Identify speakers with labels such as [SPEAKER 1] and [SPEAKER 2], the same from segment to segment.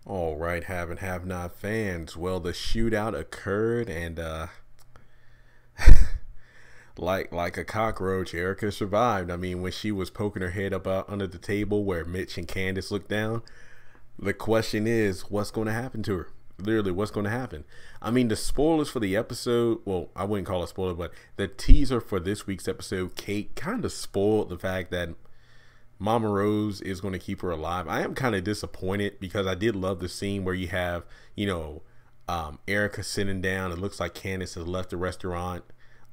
[SPEAKER 1] All right, have and have not fans. Well, the shootout occurred, and like a cockroach, Erica survived. I mean, when she was poking her head up under the table where Mitch and Candace looked down, the question is, what's going to happen to her? Literally, what's going to happen? I mean, the spoilers for the episode. Well, I wouldn't call it spoiler, but the teaser for this week's episode, Kate kind of spoiled the fact that Mama Rose is going to keep her alive. I am kind of disappointed because I did love the scene where you have, Erica sitting down. It looks like Candace has left the restaurant.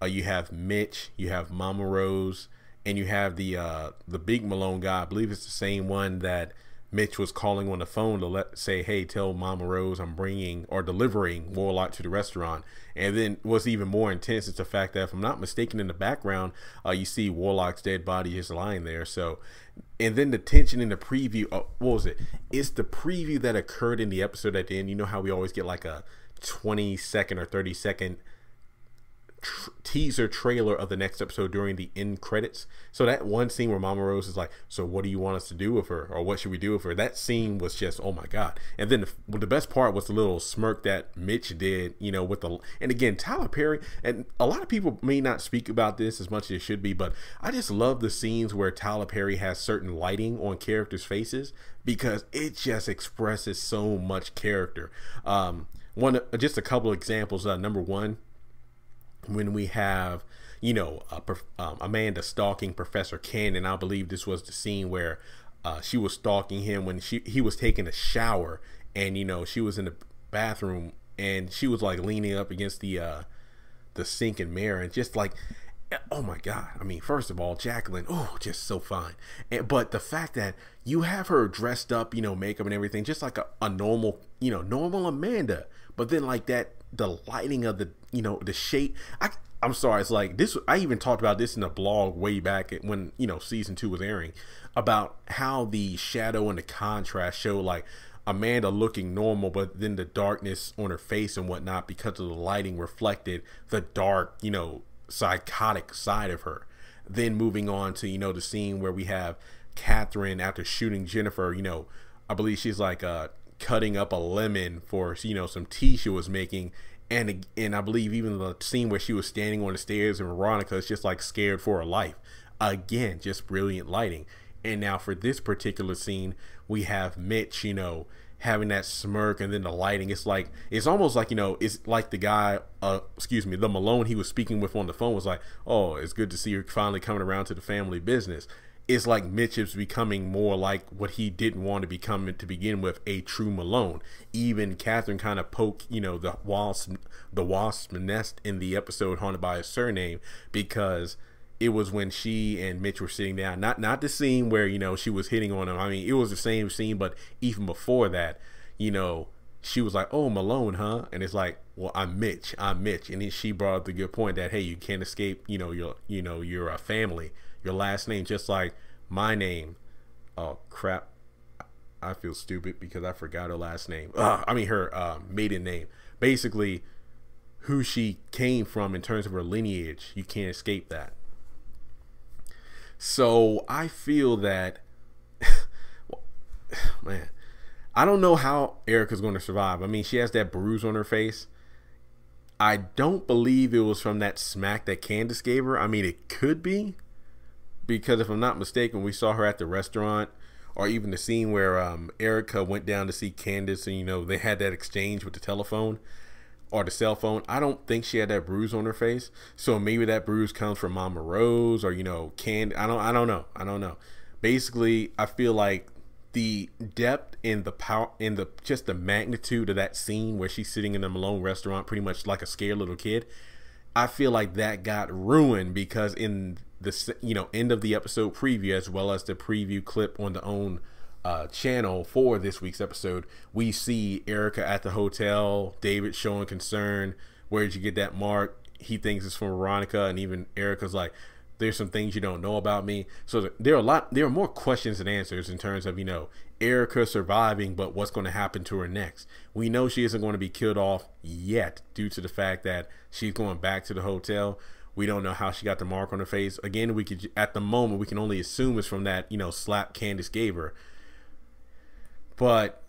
[SPEAKER 1] You have Mitch, you have Mama Rose, and you have the big Malone guy. I believe it's the same one that Mitch was calling on the phone to say, hey, tell Mama Rose I'm bringing or delivering Warlock to the restaurant. And then what's even more intense is the fact that, if I'm not mistaken, in the background, you see Warlock's dead body just lying there. So, and then the tension in the preview, what was it? It's the preview that occurred in the episode at the end. You know how we always get like a 20-second or 30-second teaser trailer of the next episode during the end credits. So that one scene where Mama Rose is like, so what do you want us to do with her, or what should we do with her? That scene was just, oh my god. And then the best part was the little smirk that Mitch did, with and again, Tyler Perry, and a lot of people may not speak about this as much as it should be, but I just love the scenes where Tyler Perry has certain lighting on characters' faces, because it just expresses so much character. Just a couple of examples. Number one, when we have Amanda stalking Professor Ken, and I believe this was the scene where she was stalking him when he was taking a shower, and she was in the bathroom and she was like leaning up against the sink and mirror, and just like, oh my god. I mean, first of all, Jacqueline, oh, just so fine. But the fact that you have her dressed up, makeup and everything, just like a normal, normal Amanda, but then like that, the lighting of the shade. I'm sorry, it's like this. I even talked about this in a blog way back when season 2 was airing, about how the shadow and the contrast show like Amanda looking normal, but then the darkness on her face and whatnot, because of the lighting, reflected the dark, psychotic side of her. Then moving on to the scene where we have Catherine, after shooting Jennifer, I believe she's like cutting up a lemon for some tea she was making, and I believe even the scene where she was standing on the stairs and Veronica is just like scared for her life. Again, just brilliant lighting. And now for this particular scene, we have Mitch, having that smirk, and then the lighting. It's almost like it's like the guy, the Malone he was speaking with on the phone was like, oh, it's good to see you finally coming around to the family business. It's like Mitch is becoming more like what he didn't want to become to begin with, a true Malone. Even Catherine kind of poked, the wasp nest in the episode Haunted by His Surname, because it was when she and Mitch were sitting down. Not the scene where, she was hitting on him. I mean, it was the same scene, but even before that, she was like, oh, Malone, huh? And it's like, well, I'm Mitch. And then she brought up the good point that, hey, you can't escape, your family, your last name, just like my name. Oh crap, I feel stupid because I forgot her last name. Her maiden name. Basically, who she came from in terms of her lineage, you can't escape that. So I feel that, man, I don't know how Erica's going to survive. I mean, she has that bruise on her face. I don't believe it was from that smack that Candace gave her. I mean, it could be, because if I'm not mistaken, we saw her at the restaurant, or even the scene where Erica went down to see Candace, and they had that exchange with the telephone or the cell phone. I don't think she had that bruise on her face, so maybe that bruise comes from Mama Rose, or Candace. I don't know. Basically, I feel like the depth and the power and just the magnitude of that scene where she's sitting in the Malone restaurant, pretty much like a scared little kid, I feel like that got ruined, because in the end of the episode preview, as well as the preview clip on the own channel for this week's episode, we see Erica at the hotel, David showing concern, where'd you get that mark? He thinks it's from Veronica, and even Erica's like, there's some things you don't know about me. So there are more questions than answers in terms of Erica surviving, but what's going to happen to her next? We know she isn't going to be killed off yet, due to the fact that she's going back to the hotel. We don't know how she got the mark on her face. Again, at the moment we can only assume it's from that slap Candace gave her. But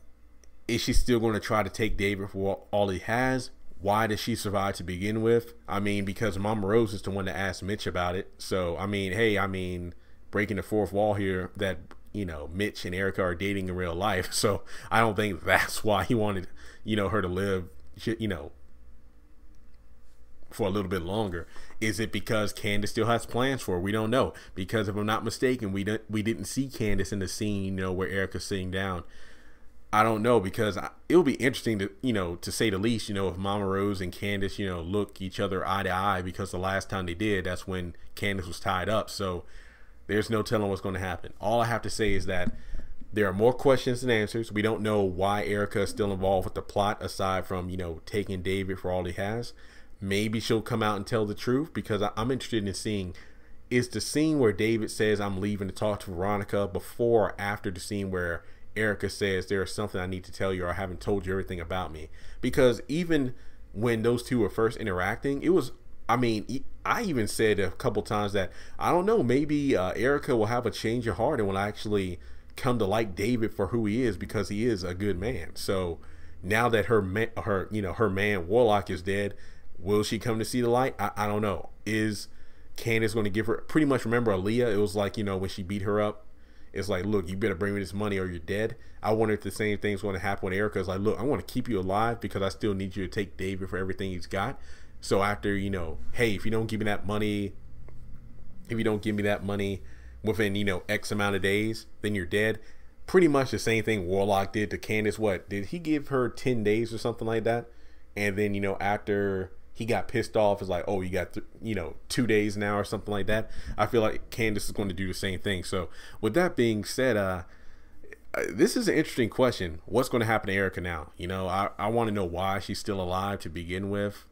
[SPEAKER 1] is she still going to try to take David for all he has? Why did she survive to begin with? I mean, because Mama Rose is the one that asked Mitch about it. So, I mean, hey, I mean, breaking the fourth wall here that, you know, Mitch and Erica are dating in real life. So I don't think that's why he wanted, you know, her to live, you know, for a little bit longer. Is it because Candace still has plans for her? We don't know. Because if I'm not mistaken, we didn't see Candace in the scene, you know, where Erica's sitting down. I don't know, because it'll be interesting to, you know, to say the least, you know, if Mama Rose and Candace, you know, look each other eye to eye, because the last time they did, that's when Candace was tied up. So there's no telling what's going to happen. All I have to say is that there are more questions than answers. We don't know why Erica is still involved with the plot, aside from, you know, taking David for all he has. Maybe she'll come out and tell the truth, because I'm interested in seeing, is the scene where David says I'm leaving to talk to Veronica before or after the scene where Erica says there is something I need to tell you, or I haven't told you everything about me? Because even when those two were first interacting, it was, I mean, I even said a couple times that I don't know, maybe Erica will have a change of heart and will actually come to like David for who he is, because he is a good man. So now that her man Warlock is dead, will she come to see the light? I don't know. Is Candace going to give her, pretty much, remember Aaliyah? It was like, you know, when she beat her up, it's like, look, you better bring me this money or you're dead. I wonder if the same thing's going to happen when Erica's like, look, I want to keep you alive because I still need you to take David for everything he's got. So after, you know, hey, if you don't give me that money, within, you know, X amount of days, then you're dead. Pretty much the same thing Warlock did to Candace. What did he give her? 10 days or something like that? And then, you know, after he got pissed off, it's like, oh, you got 2 days now or something like that. I feel like Candace is going to do the same thing. So with that being said, this is an interesting question. What's going to happen to Erica now? You know, I want to know why she's still alive to begin with.